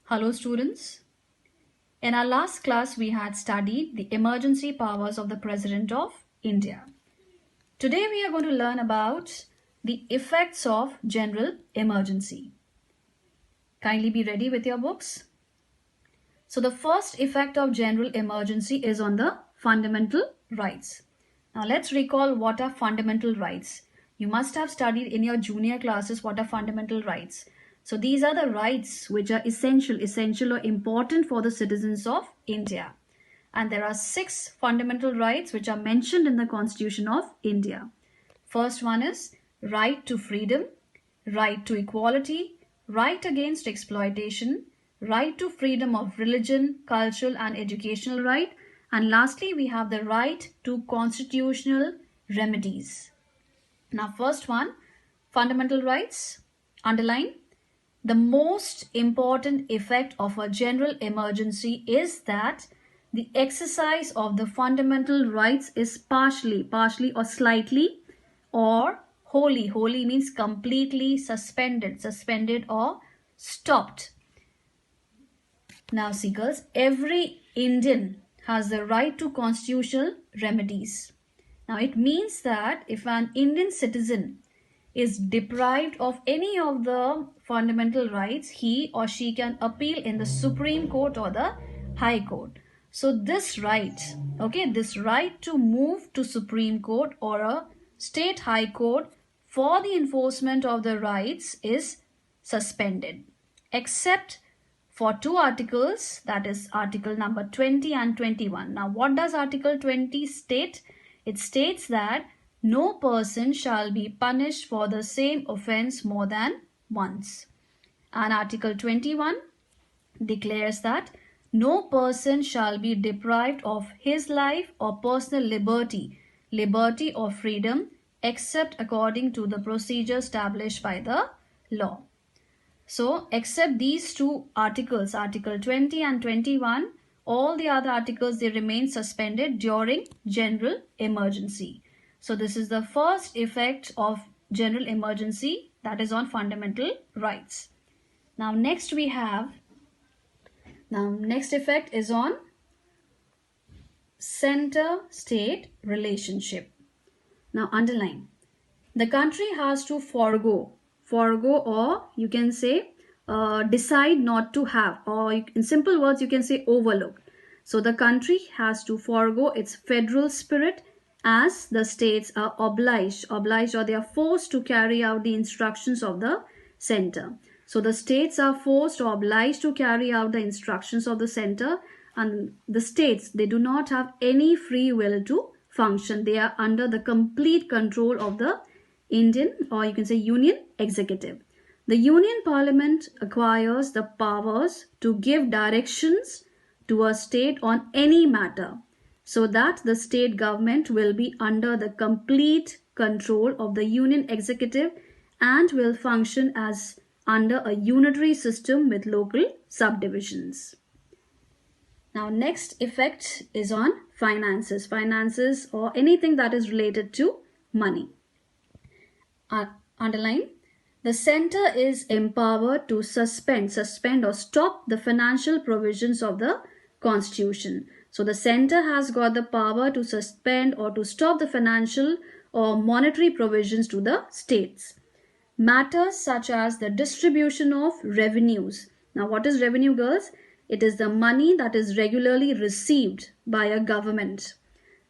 Hello students. In our last class we had studied the emergency powers of the President of India. Today we are going to learn about the effects of general emergency. Kindly be ready with your books. So the first effect of general emergency is on the fundamental rights. Now let's recall what are fundamental rights. You must have studied in your junior classes what are fundamental rights. So these are the rights which are essential or important for the citizens of India. And there are 6 fundamental rights which are mentioned in the Constitution of India. First one is right to freedom, right to equality, right against exploitation, right to freedom of religion, cultural and educational right, and lastly we have the right to constitutional remedies. Now first one, fundamental rights, underline. The most important effect of a general emergency is that the exercise of the fundamental rights is partially or slightly or wholly means completely suspended or stopped. Now see girls, every Indian has the right to constitutional remedies. Now it means that if an Indian citizen is deprived of any of the fundamental rights, he or she can appeal in the Supreme Court or the High Court. So this right to move to Supreme Court or a state High Court for the enforcement of the rights is suspended, except for 2 articles, that is article number 20 and 21. Now what does article 20 state? It states that no person shall be punished for the same offence more than once. And article 21 declares that no person shall be deprived of his life or personal liberty or freedom except according to the procedure established by the law. So except these 2 articles, article 20 and 21, all the other articles, they remain suspended during general emergency. So this is the first effect of general emergency, that is on fundamental rights. Now next effect is on center-state relationship. Now underline, the country has to forego or you can say decide not to have, or in simple words you can say overlook. So the country has to forego its federal spirit as the states are obliged or they are forced to carry out the instructions of the center. So the states are forced or obliged to carry out the instructions of the center, and the states, they do not have any free will to function. They are under the complete control of the Indian, or you can say Union executive. The Union Parliament acquires the powers to give directions to a state on any matter, so that the state government will be under the complete control of the Union executive and will function as under a unitary system with local subdivisions. Now next effect is on finances or anything that is related to money. Underline, the center is empowered to suspend or stop the financial provisions of the Constitution. So the center has got the power to suspend or to stop the financial or monetary provisions to the states. Matters such as the distribution of revenues. Now what is revenue, girls? It is the money that is regularly received by a government.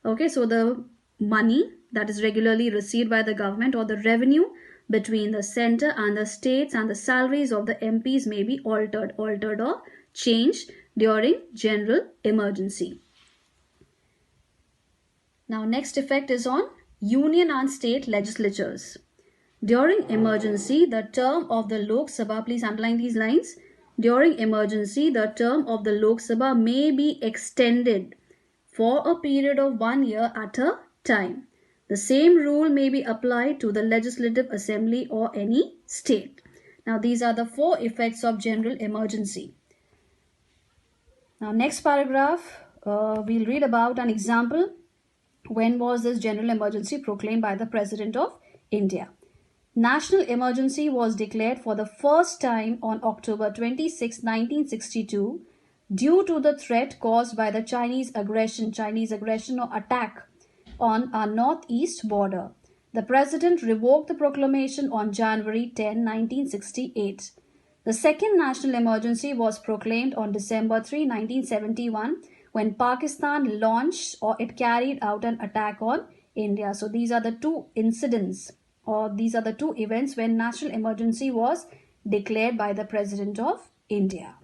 Okay, so the money that is regularly received by the government, or the revenue between the center and the states, and the salaries of the MPs may be altered or changed during general emergency. Now next effect is on union and state legislatures. During emergency, the term of the Lok Sabha, please underline these lines. During emergency, the term of the Lok Sabha may be extended for a period of 1 year at a time. The same rule may be applied to the Legislative Assembly or any state. Now these are the 4 effects of general emergency. Now next paragraph, we'll read about an example. When was this general emergency proclaimed by the President of India? National emergency was declared for the first time on October 26, 1962, due to the threat caused by the Chinese aggression or attack on our northeast border. The president revoked the proclamation on January 10, 1968. The second national emergency was proclaimed on December 3, 1971, when Pakistan launched or it carried out an attack on India. So these are the two incidents, or these are the two events when national emergency was declared by the President of India.